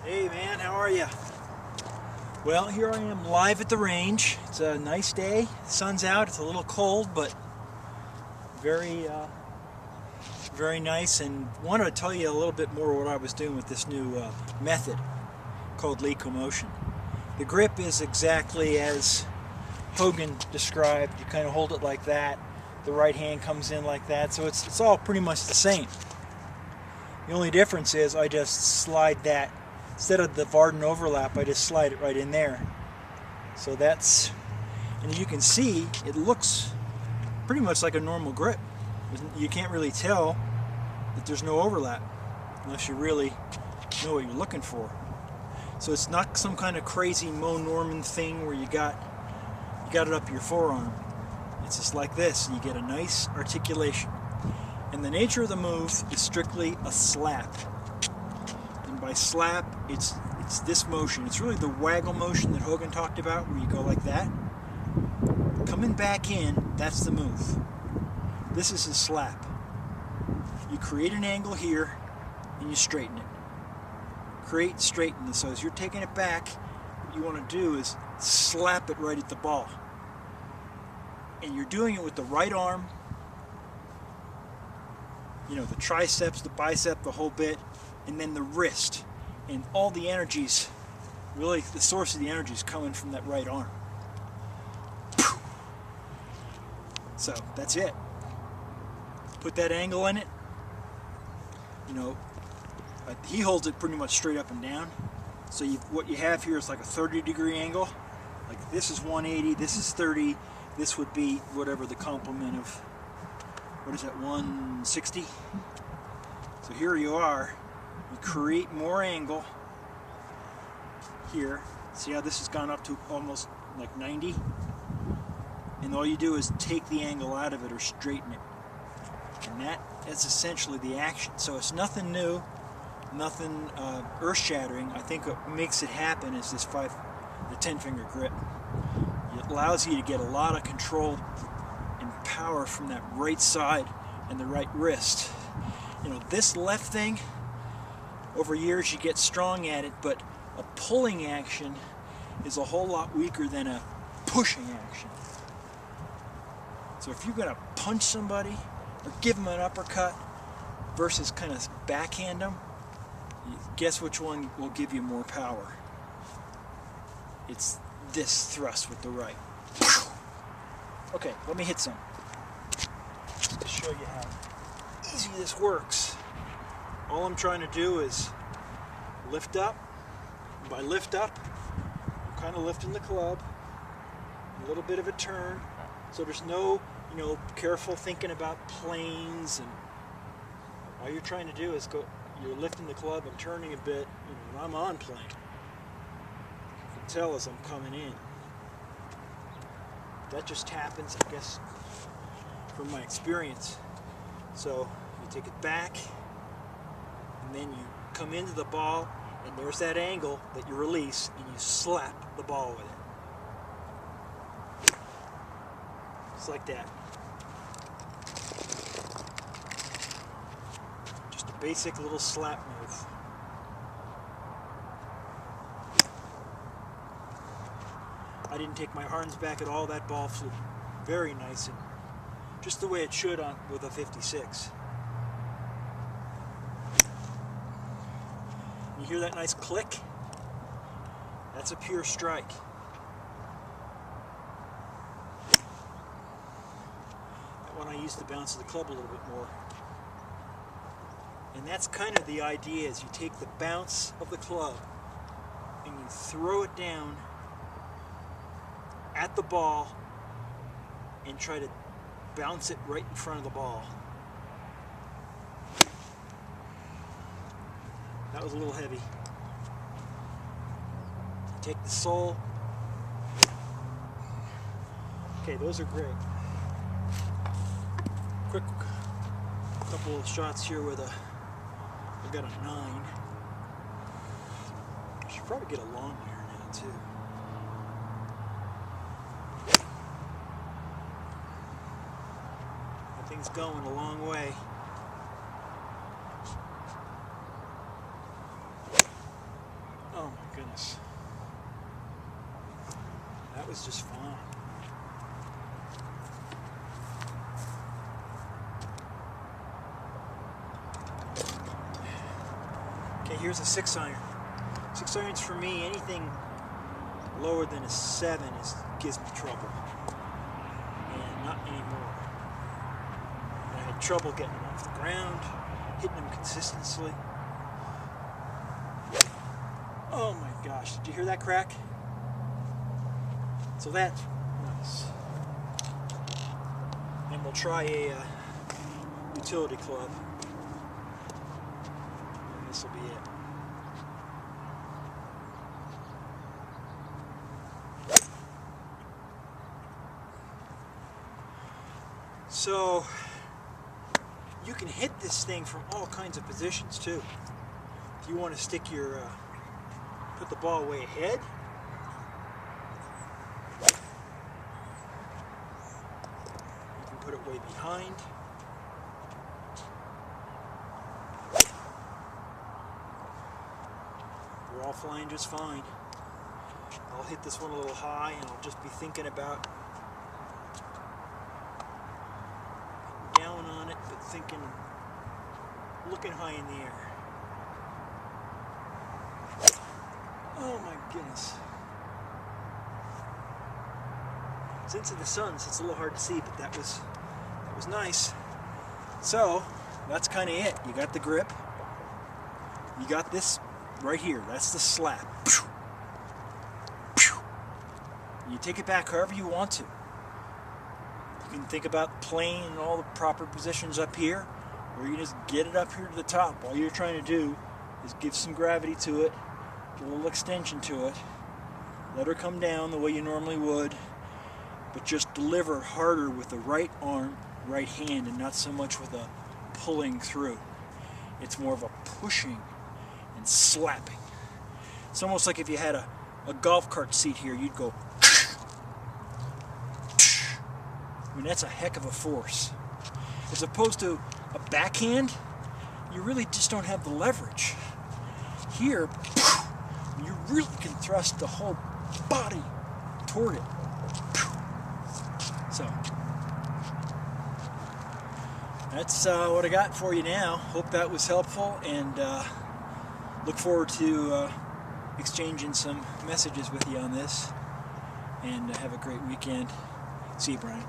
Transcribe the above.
Hey man, how are you? Well, here I am live at the range. It's a nice day. The sun's out. It's a little cold, but very nice. And wanted to tell you a little bit more what I was doing with this new method called Leecommotion. The grip is exactly as Hogan described. You kind of hold it like that. The right hand comes in like that. So it's all pretty much the same. The only difference is I just slide that. Instead of the Varden overlap, I just slide it right in there. So that's, and as you can see, it looks pretty much like a normal grip. You can't really tell that there's no overlap unless you really know what you're looking for. So it's not some kind of crazy Mo Norman thing where you got it up your forearm. It's just like this, and you get a nice articulation. And the nature of the move is strictly a slap. And by slap, it's this motion. It's really the waggle motion that Hogan talked about, where you go like that. Coming back in, that's the move. This is a slap. You create an angle here, and you straighten it. Create, straighten. So as you're taking it back, what you want to do is slap it right at the ball. And you're doing it with the right arm. You know, the triceps, the bicep, the whole bit, and then the wrist. And all the energies, really the source of the energy is coming from that right arm. So that's it. Put that angle in it. You know, he holds it pretty much straight up and down. So what you have here is like a 30-degree angle. Like this is 180, this is 30. This would be whatever the complement of, what is that, 160? So here you are. You create more angle here. See how this has gone up to almost like 90? And all you do is take the angle out of it or straighten it. And that's essentially the action. So it's nothing new, nothing earth-shattering. I think what makes it happen is the 10-finger grip. It allows you to get a lot of control and power from that right side and the right wrist. You know, this left thing, over years you get strong at it, but a pulling action is a whole lot weaker than a pushing action. So if you're going to punch somebody or give them an uppercut versus kind of backhand them, guess which one will give you more power? It's this thrust with the right. Okay, let me hit some. Just to show you how easy this works. All I'm trying to do is lift up. And by lift up, I'm kind of lifting the club. A little bit of a turn. So there's no, careful thinking about planes, and all you're trying to do is you're lifting the club and turning a bit, and I'm on plane. You can tell as I'm coming in. That just happens, I guess, from my experience. So you take it back, and then you come into the ball, and there's that angle that you release, and you slap the ball with it. Just like that. Just a basic little slap move. I didn't take my arms back at all. That ball flew very nice and just the way it should with a 56. You hear that nice click? That's a pure strike. That one I used to bounce the club a little bit more. And that's kind of the idea, is you take the bounce of the club and you throw it down at the ball and try to bounce it right in front of the ball. That was a little heavy. Take the sole. Okay, those are great. Quick couple of shots here with I've got a 9. I should probably get a long here now too. That thing's going a long way. Oh my goodness. That was just fun. Okay, here's a 6-iron. 6-irons for me, anything lower than a 7 gives me trouble. And not anymore. I had trouble getting them off the ground, hitting them consistently. Oh my gosh, did you hear that crack? So that's nice. And we'll try a utility club. And this will be it. So you can hit this thing from all kinds of positions too. If you want to stick your put the ball way ahead, you can put it way behind. We're all flying just fine. I'll hit this one a little high and I'll just be thinking about down on it, but thinking, looking high in the air. Oh my goodness. It's into the sun, so it's a little hard to see, but that was nice. So that's kind of it. You got the grip. You got this right here. That's the slap. You take it back however you want to. You can think about playing in all the proper positions up here, or you can just get it up here to the top. All you're trying to do is give some gravity to it, give a little extension to it, let her come down the way you normally would, but just deliver harder with the right arm, right hand, and not so much with a pulling through. It's more of a pushing and slapping. It's almost like if you had a golf cart seat here, you'd go. I mean, that's a heck of a force. As opposed to a backhand, you really just don't have the leverage. Here, you really can thrust the whole body toward it. So, that's what I got for you now. Hope that was helpful, and look forward to exchanging some messages with you on this. And have a great weekend. See you, Brian.